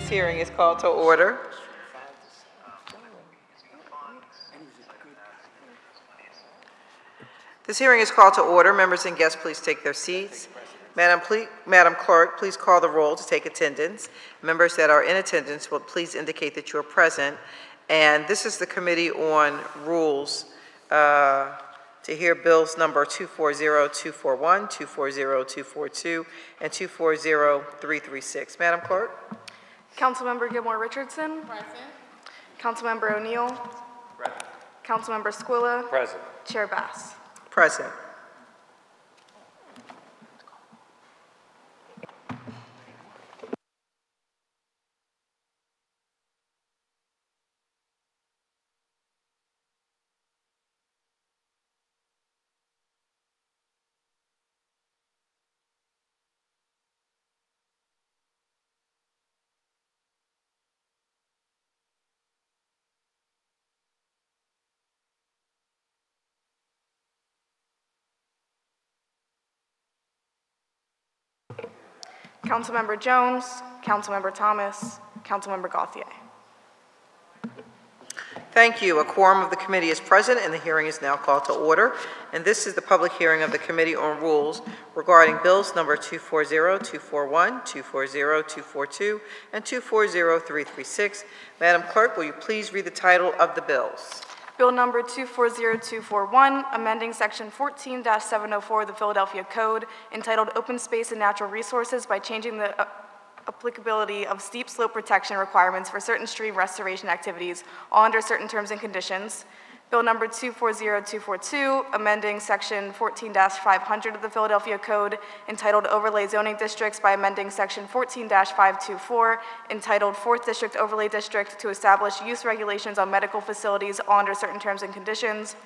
This hearing is called to order. This hearing is called to order. Members and guests, please take their seats. Madam Clerk, please call the roll to take attendance. Members that are in attendance will please indicate that you are present. And this is the Committee on Rules to hear bills number 240241, 240242, and 240336. Madam Clerk. Councilmember Gilmore Richardson. Present. Councilmember O'Neill. Present. Councilmember Squilla. Present. Chair Bass. Present. Councilmember Jones, Councilmember Thomas, Councilmember Gauthier. Thank you. A quorum of the committee is present and the hearing is now called to order. And this is the public hearing of the Committee on Rules regarding bills number 240241, 240242, and 240336. Madam Clerk, will you please read the title of the bills? Bill number 240241, amending section 14-704 of the Philadelphia Code, entitled Open Space and Natural Resources by changing the applicability of steep slope protection requirements for certain stream restoration activities, all under certain terms and conditions. Bill number 240242, amending section 14-500 of the Philadelphia Code, entitled Overlay Zoning Districts by amending section 14-524, entitled 4th District Overlay District to establish use regulations on medical facilities, all under certain terms and conditions.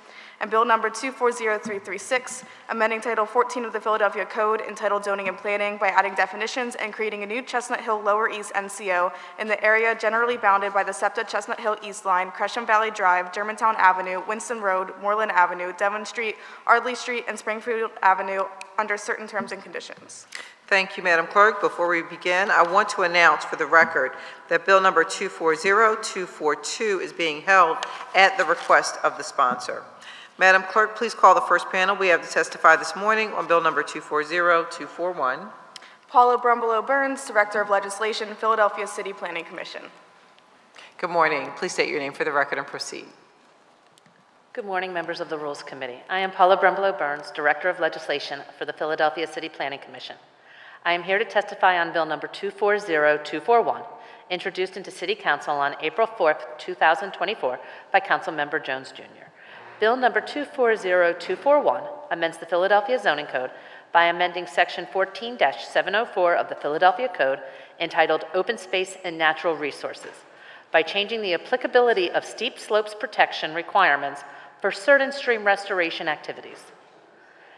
And Bill number 240336, amending Title 14 of the Philadelphia Code, entitled Zoning and Planning by adding definitions and creating a new Chestnut Hill Lower East NCO in the area generally bounded by the SEPTA Chestnut Hill East Line, Gresham Valley Drive, Germantown Avenue, Winston Road, Moreland Avenue, Devon Street, Ardley Street, and Springfield Avenue under certain terms and conditions. Thank you, Madam Clerk. Before we begin, I want to announce for the record that bill number 240242 is being held at the request of the sponsor. Madam Clerk, please call the first panel. We have to testify this morning on bill number 240241. Paula Brumbelow Burns, Director of Legislation, Philadelphia City Planning Commission. Good morning. Please state your name for the record and proceed. Good morning, members of the Rules Committee. I am Paula Brumbelow Burns, Director of Legislation for the Philadelphia City Planning Commission. I am here to testify on bill number 240241, introduced into City Council on April 4th, 2024 by Councilmember Jones Jr. Bill number 240241 amends the Philadelphia Zoning Code by amending section 14-704 of the Philadelphia Code entitled Open Space and Natural Resources by changing the applicability of steep slopes protection requirements for certain stream restoration activities.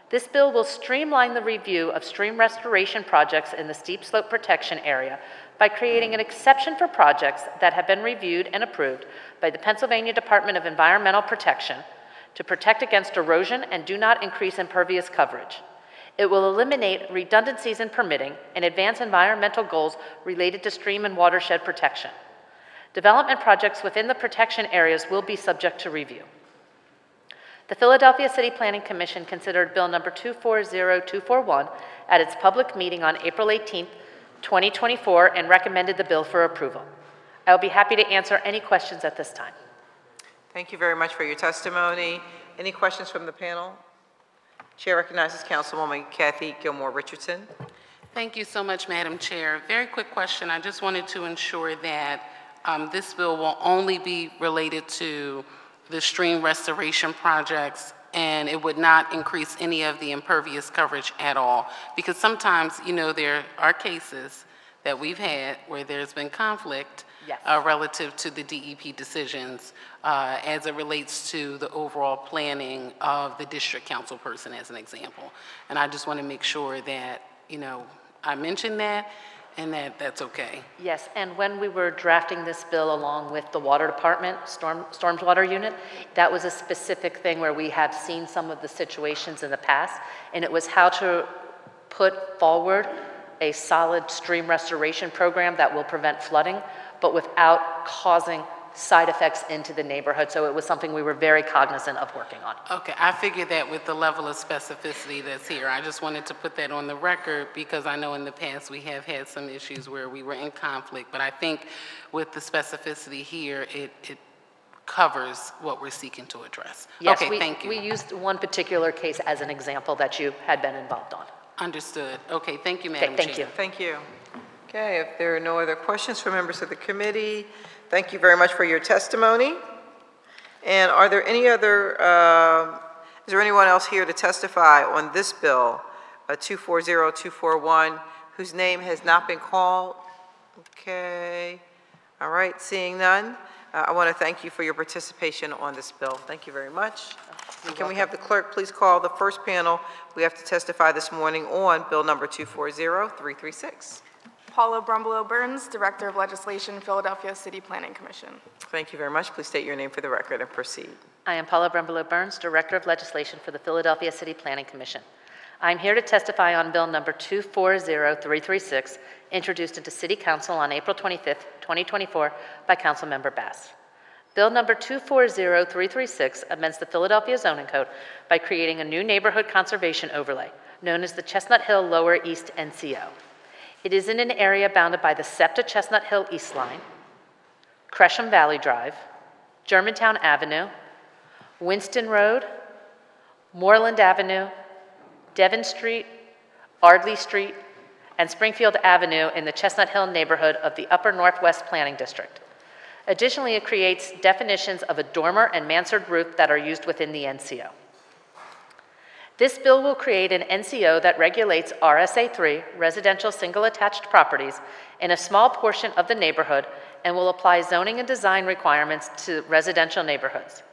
This bill will streamline the review of stream restoration projects in the steep slope protection area by creating an exception for projects that have been reviewed and approved by the Pennsylvania Department of Environmental Protection to protect against erosion and do not increase impervious coverage. It will eliminate redundancies in permitting and advance environmental goals related to stream and watershed protection. Development projects within the protection areas will be subject to review. The Philadelphia City Planning Commission considered bill number 240241 at its public meeting on April 18th, 2024 and recommended the bill for approval. I will be happy to answer any questions at this time. Thank you very much for your testimony. Any questions from the panel? Chair recognizes Councilwoman Kathy Gilmore Richardson. Thank you so much, Madam Chair. Very quick question. I just wanted to ensure that this bill will only be related to the stream restoration projects and it would not increase any of the impervious coverage at all. Because sometimes, you know, there are cases that we've had where there's been conflict yes. Relative to the DEP decisions as it relates to the overall planning of the district council person, as an example. And I just want to make sure that, you know, I mentioned that and that's okay. Yes, and when we were drafting this bill along with the water department, storms water unit, that was a specific thing where we have seen some of the situations in the past, and it was how to put forward a solid stream restoration program that will prevent flooding, but without causing side effects into the neighborhood. So it was something we were very cognizant of working on. Okay, I figured that with the level of specificity that's here. I just wanted to put that on the record because I know in the past we have had some issues where we were in conflict, but I think with the specificity here, it covers what we're seeking to address. Yes, okay, thank you. We used one particular case as an example that you had been involved on. Understood. Okay, thank you, Madam Okay, thank Chair. you. Thank you. Okay, if there are no other questions from members of the committee, thank you very much for your testimony. And are there any other, is there anyone else here to testify on this bill, 240241, whose name has not been called? Okay. All right, seeing none, I want to thank you for your participation on this bill. Thank you very much. And can we have the clerk please call the first panel we have to testify this morning on bill number 240336. Paula Brumbelow Burns, Director of Legislation, Philadelphia City Planning Commission. Thank you very much. Please state your name for the record and proceed. I am Paula Brumbelow Burns, Director of Legislation for the Philadelphia City Planning Commission. I'm here to testify on Bill number 240336, introduced into City Council on April 25th, 2024 by Councilmember Bass. Bill number 240336 amends the Philadelphia Zoning Code by creating a new neighborhood conservation overlay, known as the Chestnut Hill Lower East NCO. It is in an area bounded by the SEPTA Chestnut Hill East Line, Gresham Valley Drive, Germantown Avenue, Winston Road, Moreland Avenue, Devon Street, Ardley Street, and Springfield Avenue in the Chestnut Hill neighborhood of the Upper Northwest Planning District. Additionally, it creates definitions of a dormer and mansard roof that are used within the NCO. This bill will create an NCO that regulates RSA 3, residential single attached properties, in a small portion of the neighborhood and will apply zoning and design requirements to residential neighborhoods.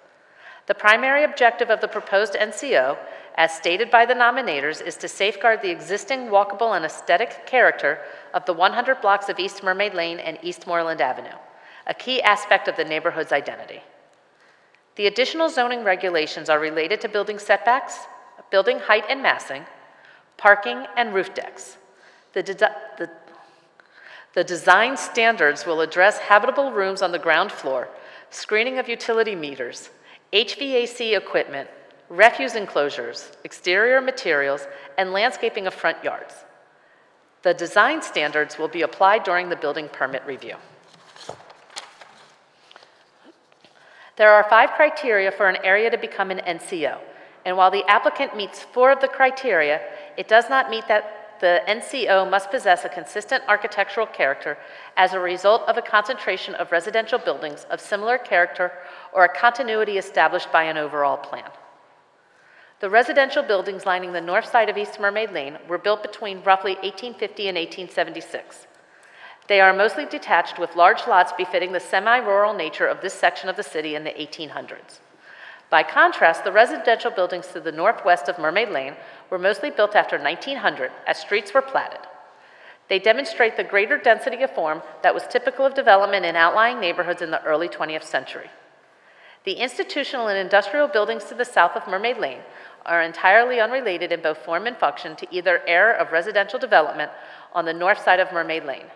The primary objective of the proposed NCO, as stated by the nominators, is to safeguard the existing walkable and aesthetic character of the 100 blocks of East Mermaid Lane and East Moreland Avenue, a key aspect of the neighborhood's identity. The additional zoning regulations are related to building setbacks, building height and massing, parking, and roof decks. The design standards will address habitable rooms on the ground floor, screening of utility meters, HVAC equipment, refuse enclosures, exterior materials, and landscaping of front yards. The design standards will be applied during the building permit review. There are 5 criteria for an area to become an NCO, and while the applicant meets 4 of the criteria, it does not meet that the NCO must possess a consistent architectural character as a result of a concentration of residential buildings of similar character or a continuity established by an overall plan. The residential buildings lining the north side of East Mermaid Lane were built between roughly 1850 and 1876. They are mostly detached with large lots befitting the semi-rural nature of this section of the city in the 1800s. By contrast, the residential buildings to the northwest of Mermaid Lane were mostly built after 1900 as streets were platted. They demonstrate the greater density of form that was typical of development in outlying neighborhoods in the early 20th century. The institutional and industrial buildings to the south of Mermaid Lane are entirely unrelated in both form and function to either era of residential development on the north side of Mermaid Lane.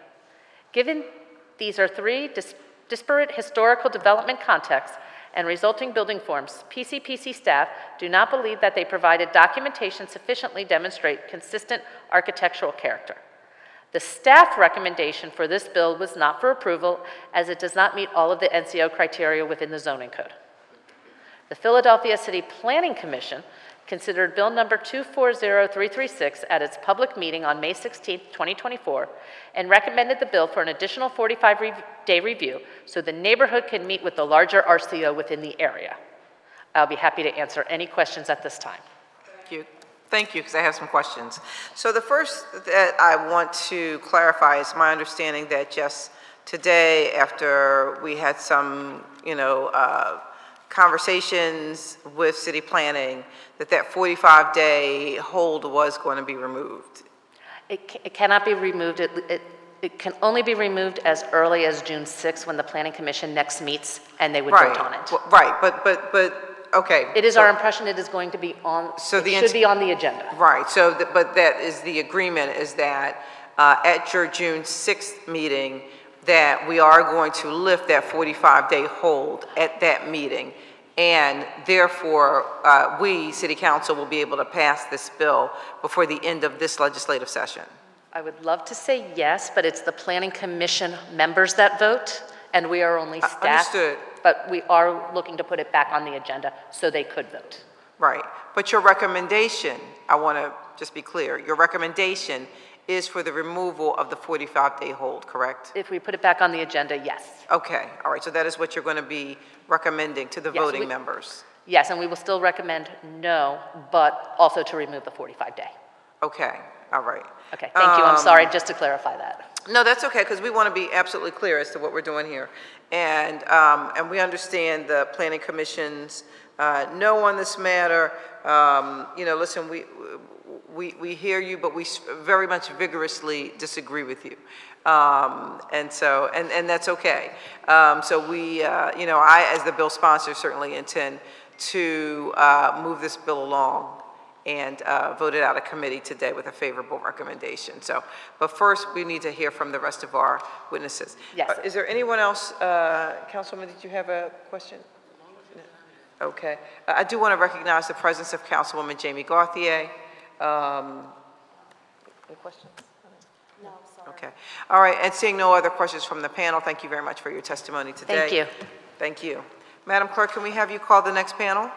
Given these are 3 disparate historical development contexts and resulting building forms, PCPC staff do not believe that they provided documentation sufficiently demonstrate consistent architectural character. The staff recommendation for this bill was not for approval as it does not meet all of the NCO criteria within the zoning code. The Philadelphia City Planning Commission considered bill number 240336 at its public meeting on May 16, 2024, and recommended the bill for an additional 45-day review so the neighborhood can meet with the larger RCO within the area. I'll be happy to answer any questions at this time. Thank you, because I have some questions. So the first that I want to clarify is my understanding that just today, after we had some, conversations with city planning, that 45-day hold was going to be removed. It cannot be removed. It can only be removed as early as June 6th when the Planning Commission next meets and they would vote on it. Right, but okay. It is our impression it is going to be on, it should be on the agenda. Right, but that is the agreement, is that at your June 6th meeting that we are going to lift that 45-day hold at that meeting. And therefore, we, City Council, will be able to pass this bill before the end of this legislative session. I would love to say yes, but it's the Planning Commission members that vote, and we are only staff. Understood. But we are looking to put it back on the agenda so they could vote. Right. But your recommendation, I want to just be clear, your recommendation is for the removal of the 45-day hold, correct? If we put it back on the agenda, yes. Okay. All right. So that is what you're going to be recommending to the Yes, voting members. Yes, and we will still recommend no, but also to remove the 45-day. Okay. All right. Okay, thank you. I'm sorry, just to clarify that. No, that's okay, because we want to be absolutely clear as to what we're doing here. And we understand the Planning Commission's no on this matter. You know, listen, we hear you, but we very much vigorously disagree with you. And so, and that's okay. So we, you know, I, as the bill sponsor, certainly intend to move this bill along and vote it out of committee today with a favorable recommendation. So, but first, we need to hear from the rest of our witnesses. Yes. Is there anyone else, Councilwoman, did you have a question? No. Okay. I do want to recognize the presence of Councilwoman Jamie Gauthier. Any questions? No, sorry. Okay. All right, and seeing no other questions from the panel, thank you very much for your testimony today. Thank you. Thank you. Madam Clerk, can we have you call the next panel?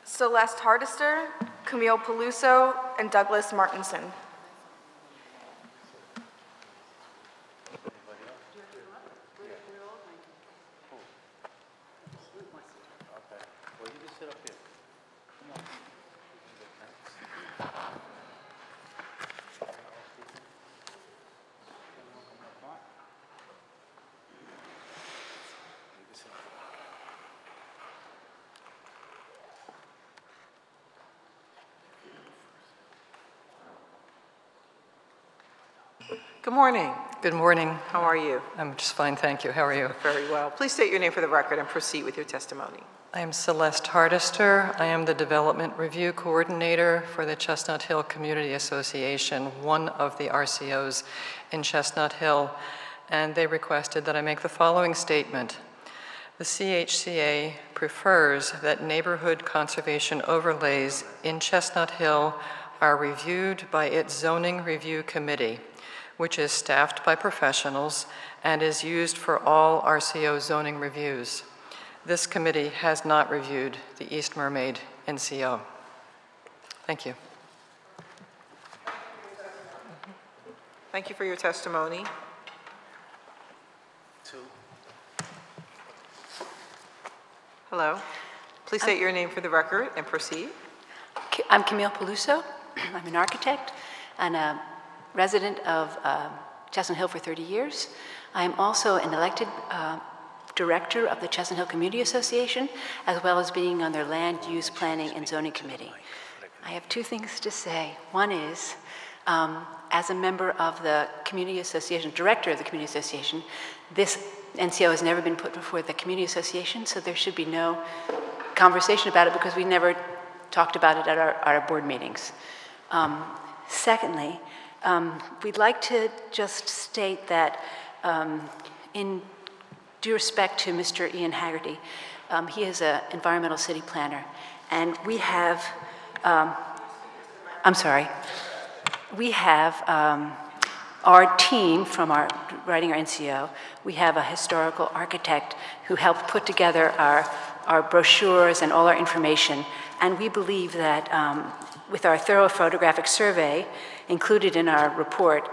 Celeste Hardister, Camille Peluso, and Douglas Martinson. Good morning. Good morning. How are you? I'm just fine, thank you. How are you? Very well. Please state your name for the record and proceed with your testimony. I am Celeste Hardister. I am the Development Review Coordinator for the Chestnut Hill Community Association, one of the RCOs in Chestnut Hill, and they requested that I make the following statement. The CHCA prefers that neighborhood conservation overlays in Chestnut Hill are reviewed by its Zoning Review Committee, which is staffed by professionals and is used for all RCO zoning reviews. This committee has not reviewed the East Mermaid NCO. Thank you. Thank you for your testimony. Hello. Please state your name for the record and proceed. I'm Camille Peluso. I'm an architect and a resident of Chestnut Hill for 30 years. I am also an elected director of the Chestnut Hill Community Association, as well as being on their Land Use Planning and Zoning Committee. I have two things to say. One is, as a member of the Community Association, director of the Community Association, this NCO has never been put before the Community Association, so there should be no conversation about it because we never talked about it at our board meetings. Secondly, we'd like to just state that in due respect to Mr. Ian Haggerty, he is an environmental city planner, and we have, we have our team from writing our NCO, we have a historical architect who helped put together our brochures and all our information, and we believe that with our thorough photographic survey included in our report,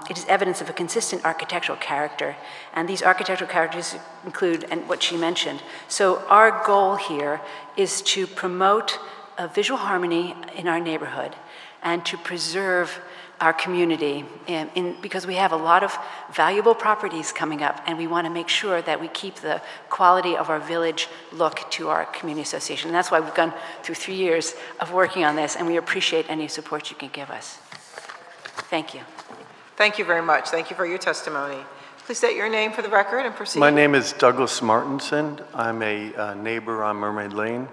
it is evidence of a consistent architectural character, and these architectural characters include, and what she mentioned. So our goal here is to promote a visual harmony in our neighborhood and to preserve our community because we have a lot of valuable properties coming up, and we want to make sure that we keep the quality of our village look to our community association. And that's why we've gone through 3 years of working on this, and we appreciate any support you can give us. Thank you. Thank you very much. Thank you for your testimony. Please state your name for the record and proceed. My name is Douglas Martinson. I'm a neighbor on Mermaid Lane.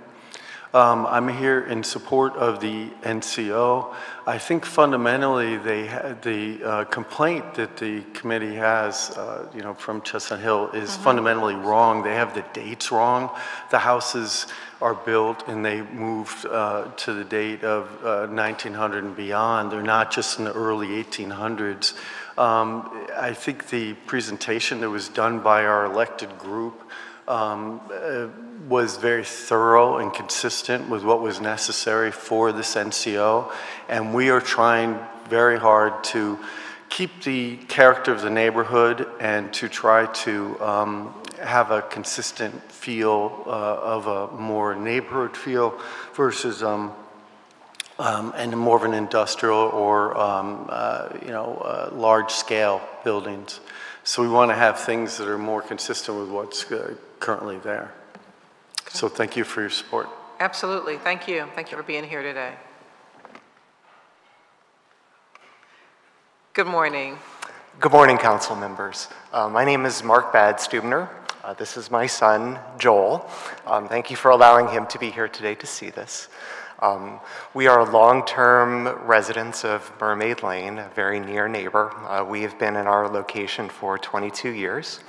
I'm here in support of the NCO. I think fundamentally the complaint that the committee has, from Chestnut Hill is fundamentally wrong. They have the dates wrong. The houses are built and they moved to the date of 1900 and beyond. They're not just in the early 1800s. I think the presentation that was done by our elected group was very thorough and consistent with what was necessary for this NCO, and we are trying very hard to keep the character of the neighborhood and to try to have a consistent feel of a more neighborhood feel versus and more of an industrial or large-scale buildings. So we want to have things that are more consistent with what's currently there. So thank you for your support. Absolutely. Thank you. Thank you for being here today. Good morning. Good morning, council members. My name is Mark Badstubner. This is my son, Joel. Thank you for allowing him to be here today to see this. We are long-term residents of Mermaid Lane, a very near neighbor. We have been in our location for 22 years.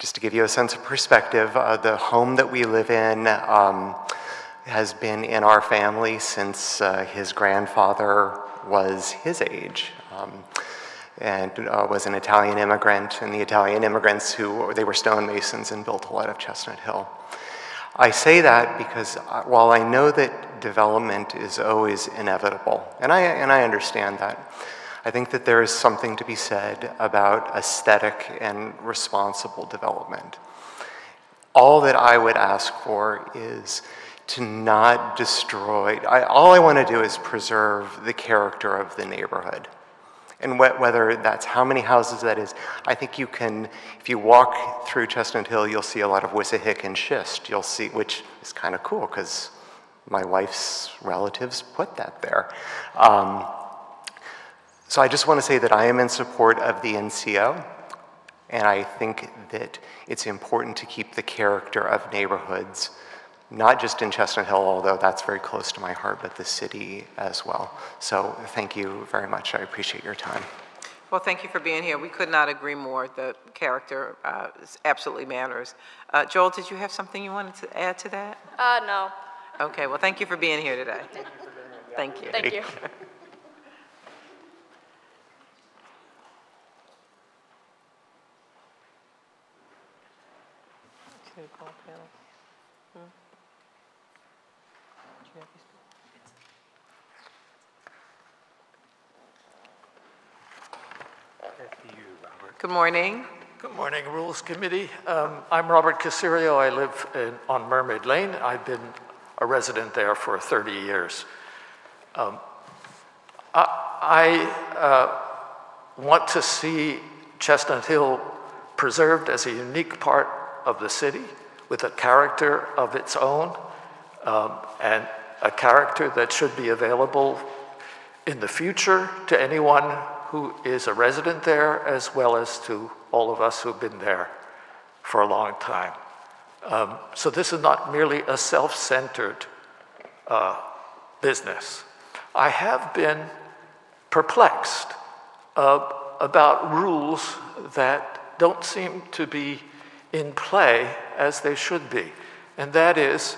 Just to give you a sense of perspective, the home that we live in has been in our family since his grandfather was his age. And was an Italian immigrant, and the Italian immigrants they were stonemasons and built a lot of Chestnut Hill. I say that because while I know that development is always inevitable, and I understand that, I think that there is something to be said about aesthetic and responsible development. All that I would ask for is to not destroy, all I want to do is preserve the character of the neighborhood. And whether that's how many houses that is, I think you can, if you walk through Chestnut Hill, you'll see a lot of Wissahick and schist. You'll see, which is kind of cool because my wife's relatives put that there. So I just want to say that I am in support of the NCO, and I think that it's important to keep the character of neighborhoods, not just in Chestnut Hill, although that's very close to my heart, but the city as well. So thank you very much. I appreciate your time. Well, thank you for being here. We could not agree more. The character absolutely matters. Joel, did you have something you wanted to add to that? No. Okay, well, thank you for being here today. Thank you. Thank you. Good morning. Good morning, Rules Committee. I'm Robert Casirio. I live on Mermaid Lane. I've been a resident there for 30 years. I want to see Chestnut Hill preserved as a unique part of the city with a character of its own and a character that should be available in the future to anyone who is a resident there, as well as to all of us who've been there for a long time. So this is not merely a self-centered business. I have been perplexed about rules that don't seem to be in play as they should be. And that is,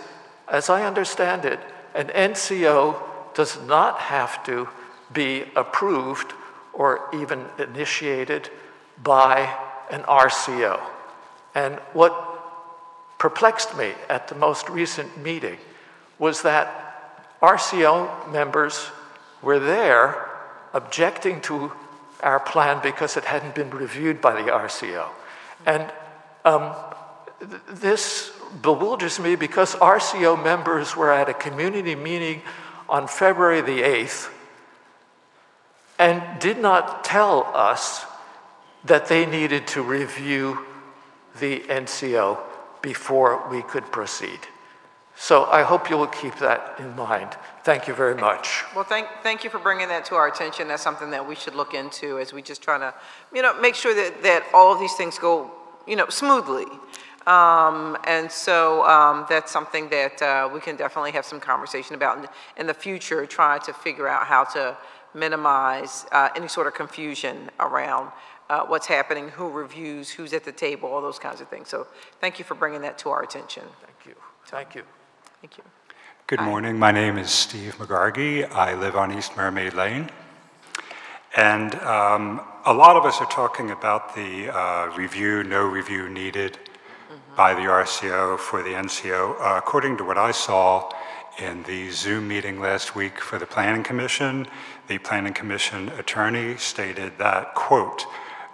as I understand it, an NCO does not have to be approved or even initiated by an RCO. And what perplexed me at the most recent meeting was that RCO members were there objecting to our plan because it hadn't been reviewed by the RCO. And this bewilders me because RCO members were at a community meeting on February the 8th and did not tell us that they needed to review the NCO before we could proceed. So I hope you will keep that in mind. Thank you very much. Well, thank you for bringing that to our attention. That's something that we should look into as we just try to, make sure that all of these things go, smoothly. And so that's something that we can definitely have some conversation about in the future, trying to figure out how to minimize any sort of confusion around what's happening, who reviews, who's at the table, all those kinds of things. So thank you for bringing that to our attention. Thank you. Thank you. Thank you. Good morning. My name is Steve McGargy. I live on East Mermaid Lane. And a lot of us are talking about the review, no review needed by the RCO for the NCO. According to what I saw in the Zoom meeting last week for the Planning Commission, the Planning Commission attorney stated that, quote,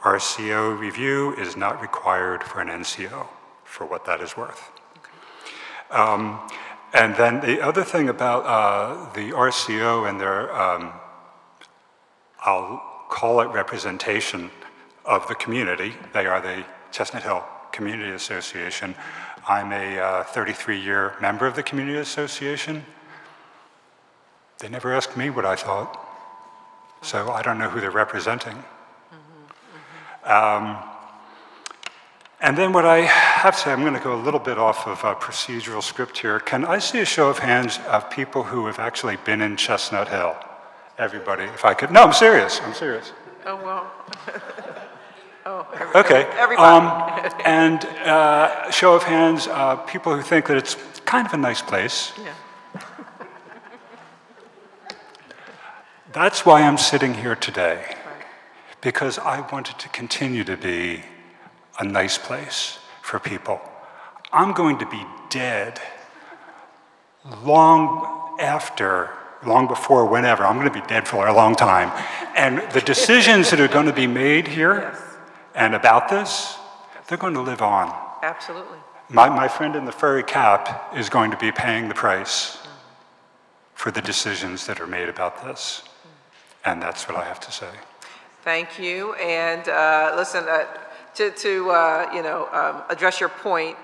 RCO review is not required for an NCO, for what that is worth. Okay. And then the other thing about the RCO and their, I'll call it representation of the community. They are the Chestnut Hill Community Association. I'm a 33-year member of the Community Association. They never asked me what I thought, so I don't know who they're representing. And then what I have to say, I'm going to go a little bit off of procedural script here. Can I see a show of hands of people who have actually been in Chestnut Hill? Everybody, if I could. No, I'm serious. I'm serious. Oh, well. Okay. Everybody. And show of hands, people who think that it's kind of a nice place. Yeah. That's why I'm sitting here today, because I wanted to continue to be a nice place for people. I'm going to be dead long before, whenever. I'm going to be dead for a long time. And the decisions that are going to be made here and about this, they're going to live on. Absolutely. My friend in the furry cap is going to be paying the price for the decisions that are made about this. And that's what I have to say. Thank you. And listen, address your point,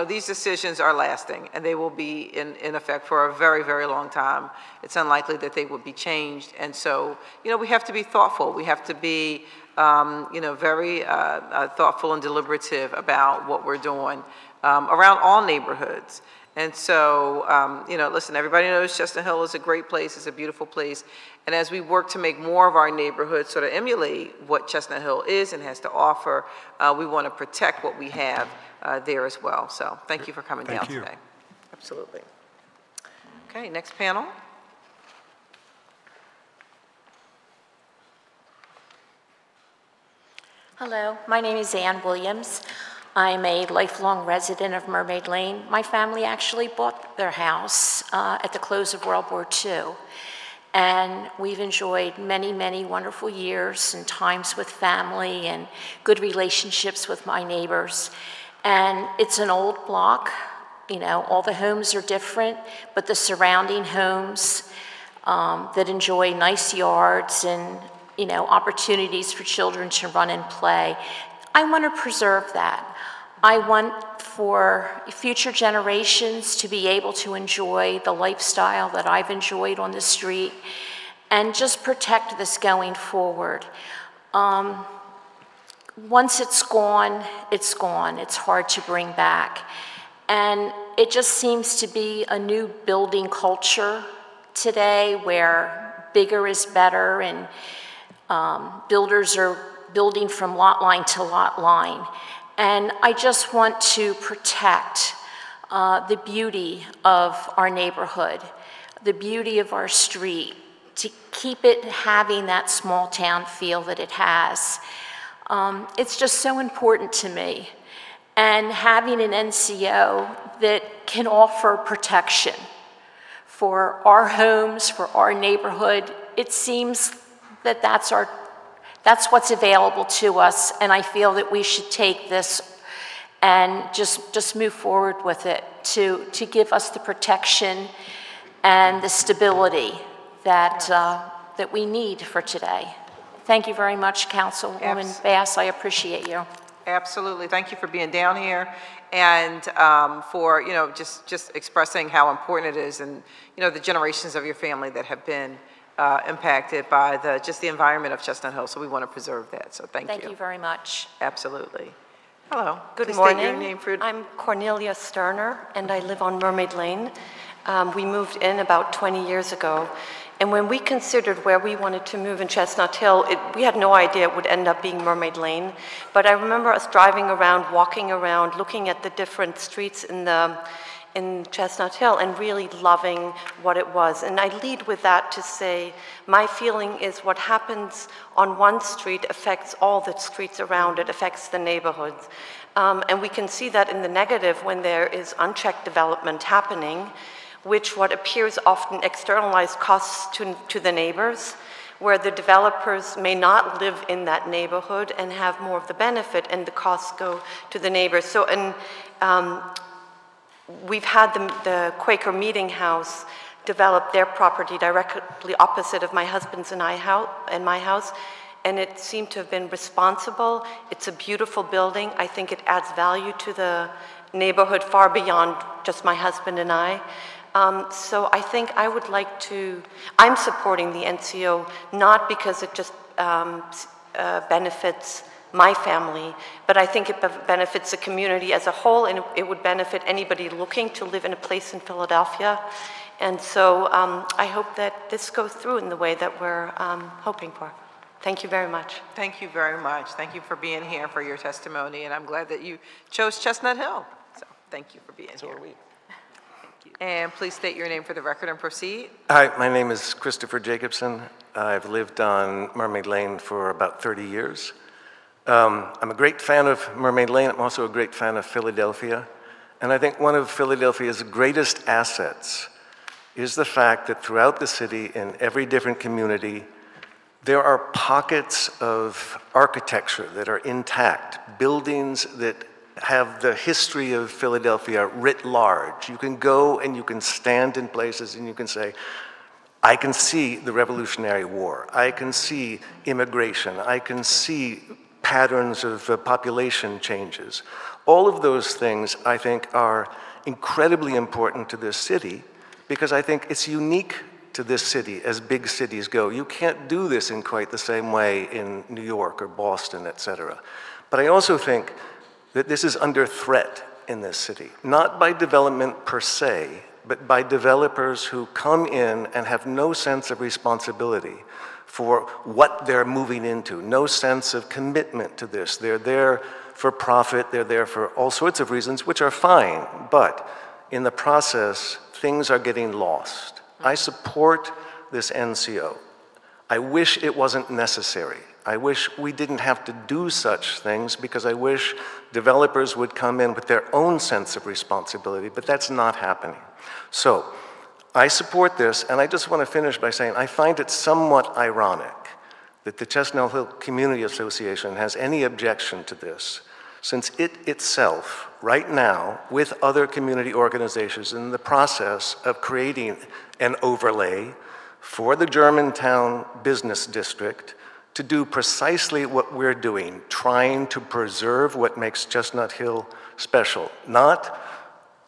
these decisions are lasting and they will be in effect for a very, very long time. It's unlikely that they would be changed. And so, we have to be thoughtful. We have to be, very thoughtful and deliberative about what we're doing around all neighborhoods. And so, listen, everybody knows Chestnut Hill is a great place. It's a beautiful place. And as we work to make more of our neighborhoods sort of emulate what Chestnut Hill is and has to offer, we want to protect what we have there as well. So thank you for coming down today. Absolutely. Okay, next panel. Hello, my name is Ann Williams. I'm a lifelong resident of Mermaid Lane. My family actually bought their house at the close of World War II. And we've enjoyed many, many wonderful years and times with family and good relationships with my neighbors. And it's an old block, all the homes are different, but the surrounding homes that enjoy nice yards and, opportunities for children to run and play, I want to preserve that. I want for future generations to be able to enjoy the lifestyle that I've enjoyed on the street and just protect this going forward. Once it's gone, it's gone. It's hard to bring back. And it just seems to be a new building culture today where bigger is better and builders are building from lot line to lot line. And I just want to protect the beauty of our neighborhood, the beauty of our street, to keep it having that small town feel that it has. It's just so important to me. And having an NCO that can offer protection for our homes, for our neighborhood, it seems that that's what's available to us, and I feel that we should take this and just move forward with it to give us the protection and the stability that, that we need for today. Thank you very much, Councilwoman Bass. I appreciate you. Absolutely. Thank you for being down here and for, just expressing how important it is and, the generations of your family that have been impacted by the environment of Chestnut Hill, so we want to preserve that. So thank you. Thank you very much. Absolutely. Hello. Good Please morning. state your name for... I'm Cornelia Sterner, and I live on Mermaid Lane. We moved in about 20 years ago, and when we considered where we wanted to move in Chestnut Hill, we had no idea it would end up being Mermaid Lane. But I remember us driving around, walking around, looking at the different streets in Chestnut Hill and really loving what it was. And I lead with that to say, my feeling is what happens on one street affects all the streets around it, affects the neighborhoods. And we can see that in the negative when there is unchecked development happening, which what appears often externalized costs to the neighbors, where the developers may not live in that neighborhood and have more of the benefit, and the costs go to the neighbors. So, we've had the Quaker Meeting House develop their property directly opposite of my husband's and my house, and it seemed to have been responsible. It's a beautiful building. I think it adds value to the neighborhood far beyond just my husband and I. So I think I would like to, I'm supporting the NCO, not because it just benefits my family, but I think it benefits the community as a whole, and it would benefit anybody looking to live in a place in Philadelphia. And so I hope that this goes through in the way that we're hoping for. Thank you very much. Thank you very much. Thank you for being here for your testimony, and I'm glad that you chose Chestnut Hill. So thank you for being here. So are we. And please state your name for the record and proceed. Hi, my name is Christopher Jacobson. I've lived on Mermaid Lane for about 30 years. I'm a great fan of Mermaid Lane. I'm also a great fan of Philadelphia. And I think one of Philadelphia's greatest assets is the fact that throughout the city, in every different community, there are pockets of architecture that are intact, buildings that have the history of Philadelphia writ large. You can go and you can stand in places and you can say, I can see the Revolutionary War. I can see immigration. I can see patterns of population changes. All of those things, I think, are incredibly important to this city because I think it's unique to this city as big cities go. You can't do this in quite the same way in New York or Boston, et cetera. But I also think that this is under threat in this city, not by development per se, but by developers who come in and have no sense of responsibility for what they're moving into, no sense of commitment to this. They're there for profit, they're there for all sorts of reasons, which are fine, but in the process, things are getting lost. I support this NCO. I wish it wasn't necessary. I wish we didn't have to do such things because I wish developers would come in with their own sense of responsibility, but that's not happening. So I support this, and I just want to finish by saying I find it somewhat ironic that the Chestnut Hill Community Association has any objection to this, since it itself, right now, with other community organizations, is in the process of creating an overlay for the Germantown Business District to do precisely what we're doing, trying to preserve what makes Chestnut Hill special. Not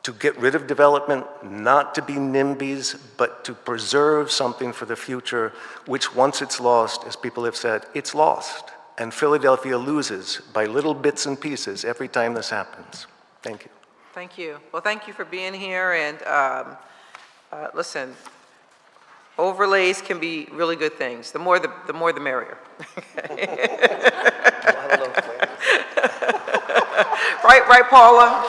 to get rid of development, not to be NIMBYs, but to preserve something for the future, which once it's lost, as people have said, it's lost. And Philadelphia loses by little bits and pieces every time this happens. Thank you. Thank you. Well, thank you for being here, and listen, overlays can be really good things. The more the merrier. Right, Paula?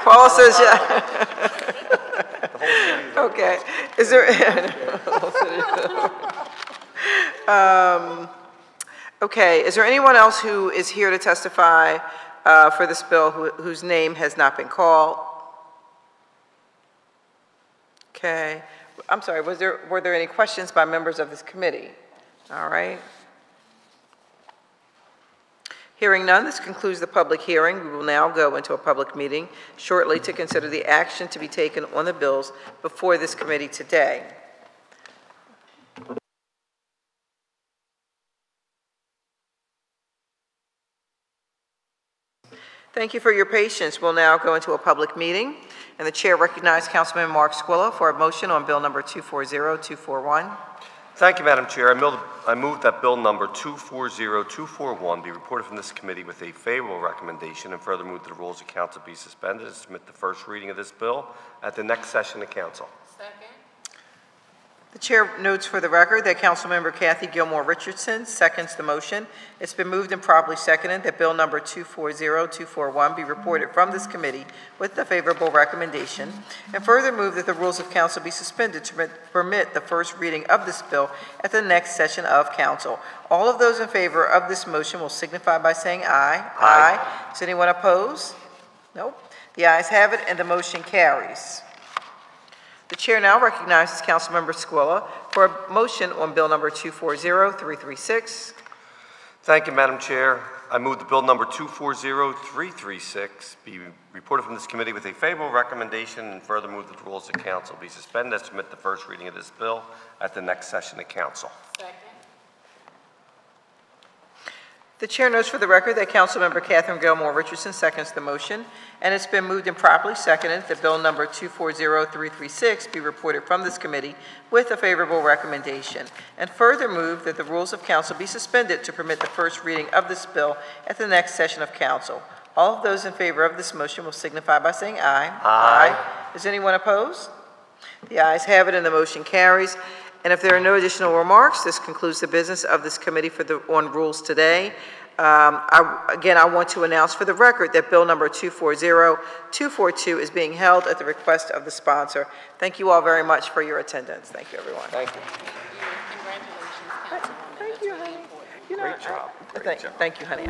Paula says yeah. Okay. Is there? Okay. Is there anyone else who is here to testify for this bill whose name has not been called? Okay. I'm sorry. Were there any questions by members of this committee? All right. Hearing none, this concludes the public hearing. We will now go into a public meeting shortly to consider the action to be taken on the bills before this committee today. Thank you for your patience. We'll now go into a public meeting, and the chair recognizes Councilman Mark Squilla for a motion on bill number 240241. Thank you, Madam Chair. I move that Bill number 240241 be reported from this committee with a favorable recommendation, and further move that the rules of council be suspended and submit the first reading of this bill at the next session of council. Second. The chair notes for the record that Councilmember Kathy Gilmore Richardson seconds the motion. It's been moved and properly seconded that Bill number 240241 be reported from this committee with a favorable recommendation, and further move that the rules of council be suspended to permit the first reading of this bill at the next session of council. All of those in favor of this motion will signify by saying aye. Aye. Does anyone oppose? Nope. The ayes have it, and the motion carries. The chair now recognizes Councilmember Squilla for a motion on Bill number 240336. Thank you, Madam Chair. I move that Bill number 240336 be reported from this committee with a favorable recommendation, and further move that the rules of council be suspended and submit the first reading of this bill at the next session of council. Second. The chair notes for the record that Councilmember Catherine Gilmore Richardson seconds the motion, and it's been moved and properly seconded that Bill number 240336 be reported from this committee with a favorable recommendation, and further move that the rules of council be suspended to permit the first reading of this bill at the next session of council. All of those in favor of this motion will signify by saying aye. Aye. Does anyone oppose? The ayes have it, and the motion carries. And if there are no additional remarks, this concludes the business of this committee on rules today. I want to announce for the record that Bill number 240242 is being held at the request of the sponsor. Thank you all very much for your attendance. Thank you, everyone. Thank you. Congratulations, Councilwoman. Thank you, honey. Great job. Thank you, honey.